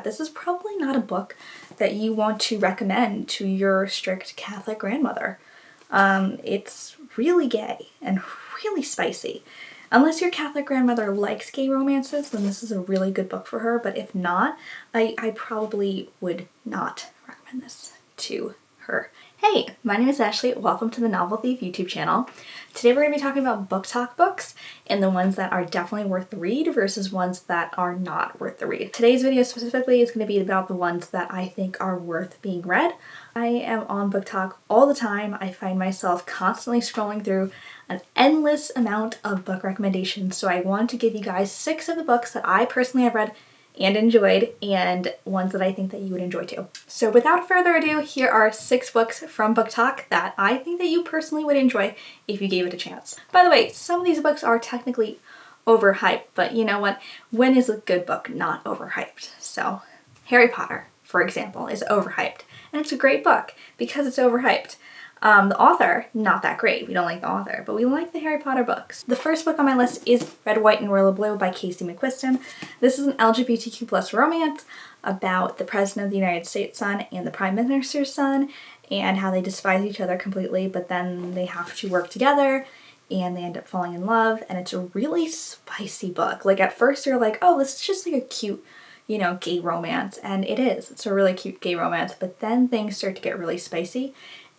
that this is probably not a book that you want to recommend to your strict Catholic grandmother. It's really gay and really spicy. Unless your Catholic grandmother likes gay romances, then this is a really good book for her, but if not, I probably would not recommend this to her. Hey, my name is Ashley. Welcome to the Novel Thief YouTube channel. Today we're going to be talking about booktok books and the ones that are definitely worth the read versus ones that are not worth the read. Today's video specifically is going to be about the ones that I think are worth being read. I am on booktok all the time. I find myself constantly scrolling through an endless amount of book recommendations, so I want to give you guys 6 of the books that I personally have read and enjoyed, and ones that I think that you would enjoy too. So without further ado, here are 6 books from booktok that I think that you personally would enjoy if you gave it a chance. By the way, some of these books are technically overhyped, but you know what? When is a good book not overhyped? So Harry Potter, for example, is overhyped, and it's a great book because it's overhyped. The author, not that great. We don't like the author, but we like the Harry Potter books. The first book on my list is Red, White, and Royal Blue by Casey McQuiston. This is an LGBTQ+ romance about the President of the United States' son and the Prime Minister's son, and how they despise each other completely, but then they have to work together, and they end up falling in love, and it's a really spicy book. Like, at first you're like, oh, this is just like a cute, you know, gay romance, and it is. It's a really cute gay romance, but then things start to get really spicy.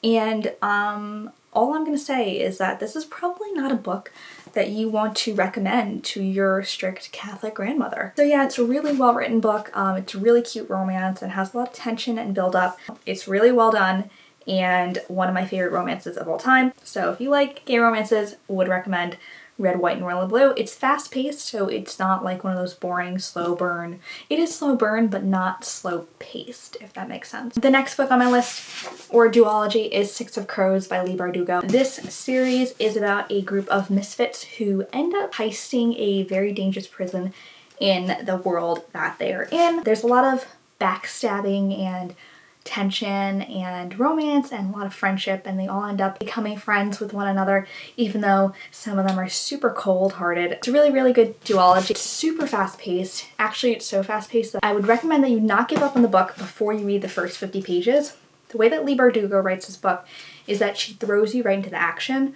And all I'm going to say is that this is probably not a book that you want to recommend to your strict Catholic grandmother. So yeah, it's a really well written book. It's a really cute romance and has a lot of tension and build up. It's really well done and one of my favorite romances of all time. So if you like gay romances, would recommend Red, White, and Royal Blue. It's fast paced, so it's not like one of those boring slow burn. It is slow burn, but not slow paced, if that makes sense. The next book on my list, or duology, is Six of Crows by Leigh Bardugo. This series is about a group of misfits who end up heisting a very dangerous prison in the world that they are in. There's a lot of backstabbing and tension and romance and a lot of friendship, and they all end up becoming friends with one another, even though some of them are super cold-hearted. It's a really, really good duology. It's super fast-paced. Actually, it's so fast-paced that I would recommend that you not give up on the book before you read the first 50 pages. The way that Leigh Bardugo writes this book is that she throws you right into the action.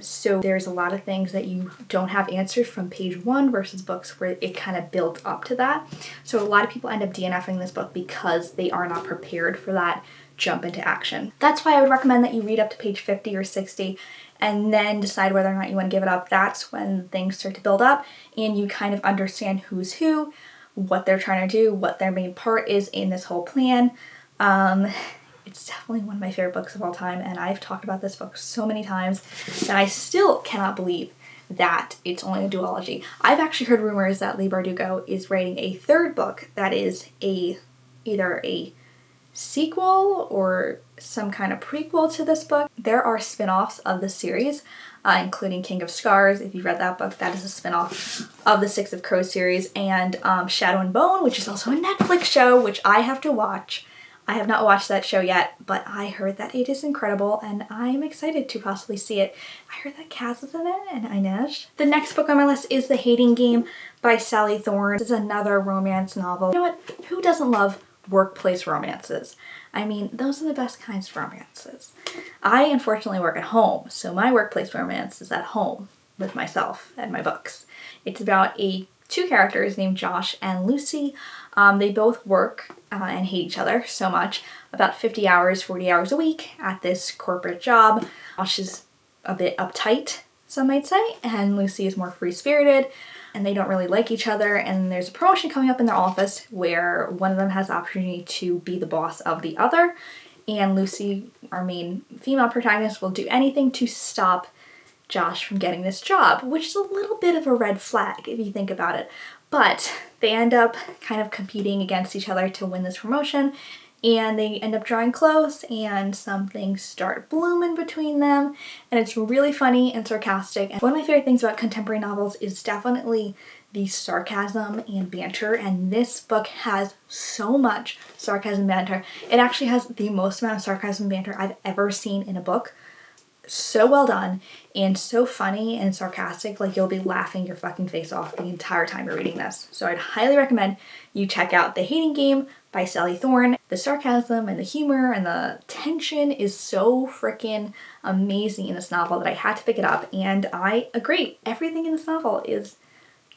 So there's a lot of things that you don't have answered from page 1 versus books where it kind of builds up to that. So a lot of people end up DNFing this book because they are not prepared for that jump into action. That's why I would recommend that you read up to page 50 or 60 and then decide whether or not you want to give it up. That's when things start to build up and you kind of understand who's who, what they're trying to do, what their main part is in this whole plan. It's definitely one of my favorite books of all time, and I've talked about this book so many times that I still cannot believe that it's only a duology. I've actually heard rumors that Leigh Bardugo is writing a 3rd book that is either a sequel or some kind of prequel to this book. There are spin-offs of the series, including King of Scars. If you've read that book, that is a spin-off of the Six of Crows series, and Shadow and Bone, which is also a Netflix show, which I have to watch. I have not watched that show yet, but I heard that it is incredible and I'm excited to possibly see it. I heard that Kaz is in it and Inez. The next book on my list is The Hating Game by Sally Thorne. This is another romance novel. You know what? Who doesn't love workplace romances? I mean, those are the best kinds of romances. I unfortunately work at home, so my workplace romance is at home with myself and my books. It's about 2 characters named Josh and Lucy. They both work and hate each other so much, about 50 hours, 40 hours a week at this corporate job. Josh is a bit uptight, some might say, and Lucy is more free-spirited, and they don't really like each other, and there's a promotion coming up in their office where one of them has the opportunity to be the boss of the other, and Lucy, our main female protagonist, will do anything to stop Josh from getting this job, which is a little bit of a red flag if you think about it. But they end up kind of competing against each other to win this promotion, and they end up drawing close and some things start blooming between them, and it's really funny and sarcastic. And one of my favorite things about contemporary novels is definitely the sarcasm and banter, and this book has so much sarcasm and banter. It actually has the most amount of sarcasm and banter I've ever seen in a book. so well done and so funny and sarcastic, like you'll be laughing your fucking face off the entire time you're reading this. So I'd highly recommend you check out The Hating Game by Sally Thorne. The sarcasm and the humor and the tension is so freaking amazing in this novel that I had to pick it up, and I agree. Everything in this novel is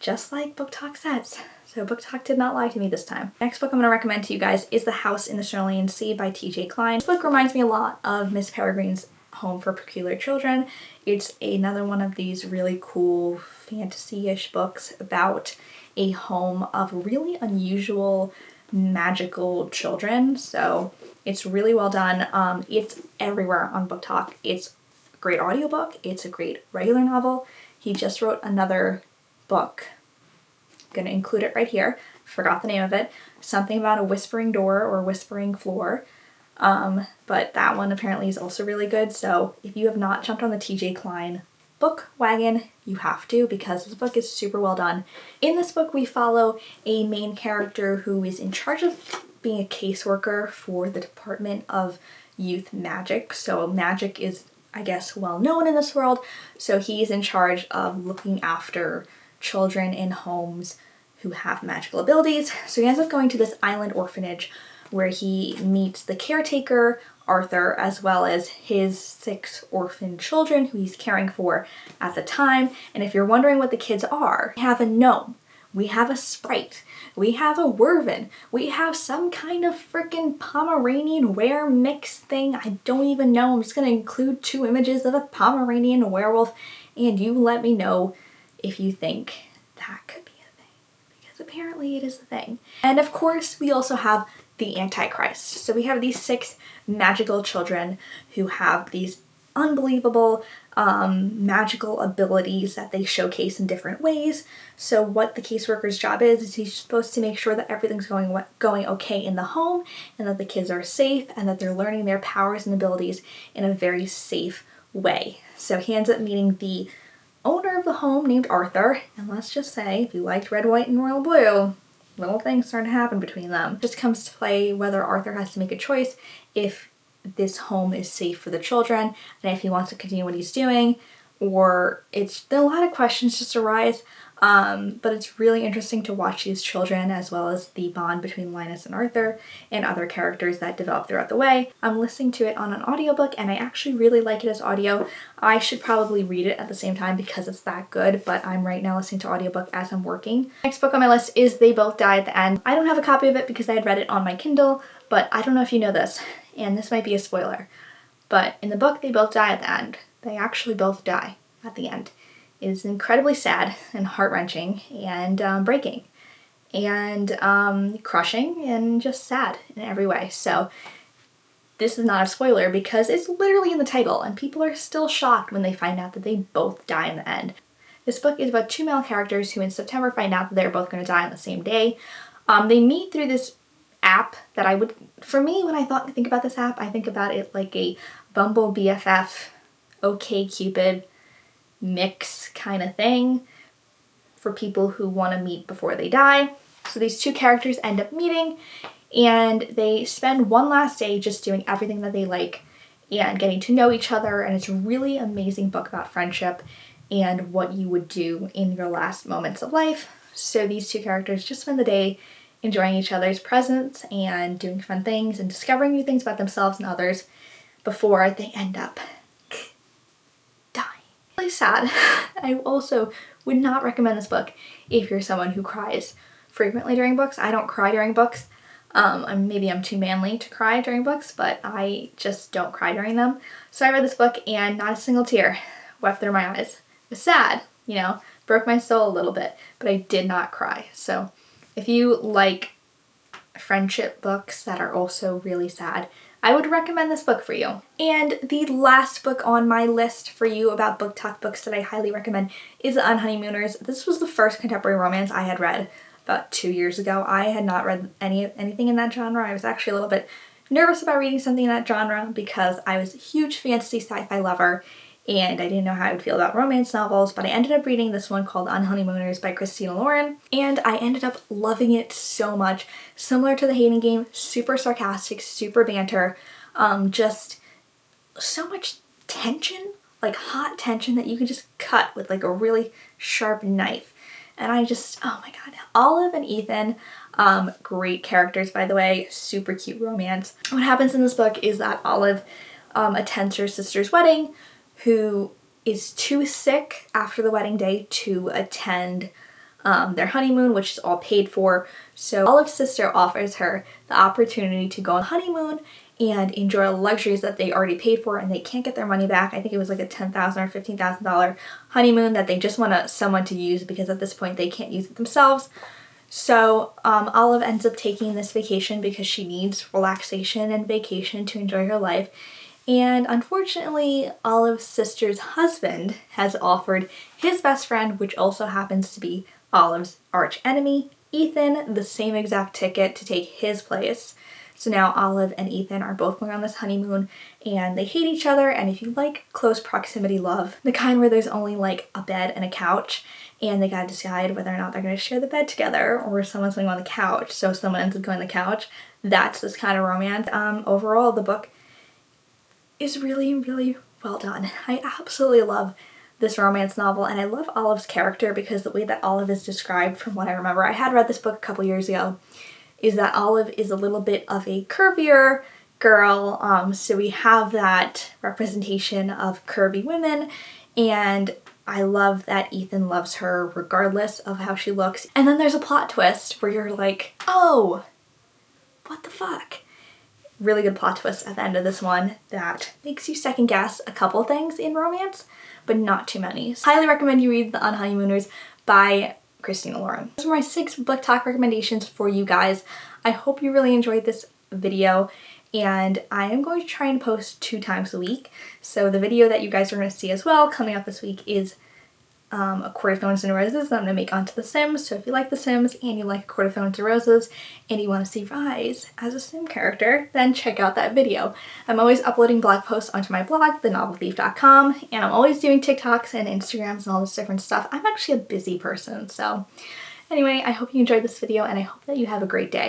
just like BookTok says. So BookTok did not lie to me this time. Next book I'm going to recommend to you guys is The House in the Cerulean Sea by T.J. Klein. This book reminds me a lot of Miss Peregrine's Home for Peculiar Children. It's another one of these really cool fantasy-ish books about a home of really unusual magical children. So it's really well done. It's everywhere on BookTok. It's a great audiobook. It's a great regular novel. He just wrote another book. I'm gonna include it right here. Forgot the name of it. Something about a whispering door or whispering floor. But that one apparently is also really good. So if you have not jumped on the TJ Klein book wagon, you have to, because this book is super well done. In this book, we follow a main character who is in charge of being a caseworker for the Department of Youth Magic. So magic is, I guess, well known in this world. So he's in charge of looking after children in homes who have magical abilities. So he ends up going to this island orphanage where he meets the caretaker, Arthur, as well as his 6 orphan children who he's caring for at the time. And if you're wondering what the kids are, we have a gnome, we have a sprite, we have a wervin, we have some kind of freaking Pomeranian were mix thing. I don't even know. I'm just going to include 2 images of a Pomeranian werewolf, and you let me know if you think that could be a thing, because apparently it is a thing. And of course, we also have the Antichrist. So we have these 6 magical children who have these unbelievable magical abilities that they showcase in different ways. So what the caseworker's job is he's supposed to make sure that everything's going okay in the home, and that the kids are safe, and that they're learning their powers and abilities in a very safe way. So he ends up meeting the owner of the home named Arthur, and let's just say, if you liked Red, White, and Royal Blue, little things start to happen between them. It just comes to play whether Arthur has to make a choice if this home is safe for the children, and if he wants to continue what he's doing, or a lot of questions just arise. But it's really interesting to watch these children, as well as the bond between Linus and Arthur and other characters that develop throughout the way. I'm listening to it on an audiobook, and I actually really like it as audio. I should probably read it at the same time because it's that good, but I'm right now listening to audiobook as I'm working. Next book on my list is They Both Die at the End. I don't have a copy of it because I had read it on my Kindle, but I don't know if you know this, and this might be a spoiler, but in the book They Both Die at the End. They actually both die at the end. It is incredibly sad and heart-wrenching and breaking and crushing and just sad in every way. So this is not a spoiler because it's literally in the title, and people are still shocked when they find out that they both die in the end. This book is about 2 male characters who in September find out that they're both going to die on the same day. They meet through this app that for me, when I think about this app, I think about it like a Bumble BFF, OkCupid mix kind of thing for people who want to meet before they die. So these 2 characters end up meeting, and they spend one last day just doing everything that they like and getting to know each other, and it's a really amazing book about friendship and what you would do in your last moments of life. So these 2 characters just spend the day enjoying each other's presence and doing fun things and discovering new things about themselves and others before they end up really sad. I also would not recommend this book if you're someone who cries frequently during books. I don't cry during books. Maybe I'm too manly to cry during books, but I just don't cry during them. So I read this book and not a single tear wept through my eyes. It was sad, broke my soul a little bit, but I did not cry. So if you like friendship books that are also really sad, I would recommend this book for you. And the last book on my list for you about BookTok books that I highly recommend is Honeymooners. This was the first contemporary romance I had read about 2 years ago. I had not read anything in that genre. I was actually a little bit nervous about reading something in that genre because I was a huge fantasy sci-fi lover, and I didn't know how I would feel about romance novels, but I ended up reading this one called Honeymooners by Christina Lauren, and I ended up loving it so much. Similar to The Hating Game, super sarcastic, super banter, just so much tension like hot tension that you can just cut with like a really sharp knife. And I just, oh my god. Olive and Ethan, great characters, by the way, super cute romance. What happens in this book is that Olive attends her sister's wedding, who is too sick after the wedding day to attend their honeymoon, which is all paid for. So Olive's sister offers her the opportunity to go on honeymoon and enjoy luxuries that they already paid for, and they can't get their money back. I think it was like a $10,000 or $15,000 honeymoon that they just want someone to use, because at this point they can't use it themselves. So Olive ends up taking this vacation because she needs relaxation and vacation to enjoy her life. And unfortunately, Olive's sister's husband has offered his best friend, which also happens to be Olive's arch enemy, Ethan, the same exact ticket to take his place. So now Olive and Ethan are both going on this honeymoon, and they hate each other. And if you like close proximity love, the kind where there's only like a bed and a couch, and they gotta decide whether or not they're gonna share the bed together or someone's going on the couch, so someone ends up going on the couch, that's this kind of romance. Overall, the book is really, really well done. I absolutely love this romance novel, and I love Olive's character because the way that Olive is described, from what I remember, I had read this book a couple years ago, is that Olive is a little bit of a curvier girl, so we have that representation of curvy women, and I love that Ethan loves her regardless of how she looks. And then there's a plot twist where you're like, oh, what the fuck? Really good plot twist at the end of this one that makes you second guess a couple things in romance, but not too many. So highly recommend you read The Honeymooners by Christina Lauren. Those are my 6 book talk recommendations for you guys. I hope you really enjoyed this video, and I am going to try and post 2 times a week. So the video that you guys are going to see as well coming up this week is A Court of Thorns and Roses that I'm going to make onto The Sims. So if you like The Sims and you like A Court of Thorns and Roses and you want to see Rise as a Sim character, then check out that video. I'm always uploading blog posts onto my blog, thenovelthief.com, and I'm always doing TikToks and Instagrams and all this different stuff. I'm actually a busy person, so anyway, I hope you enjoyed this video, and I hope that you have a great day.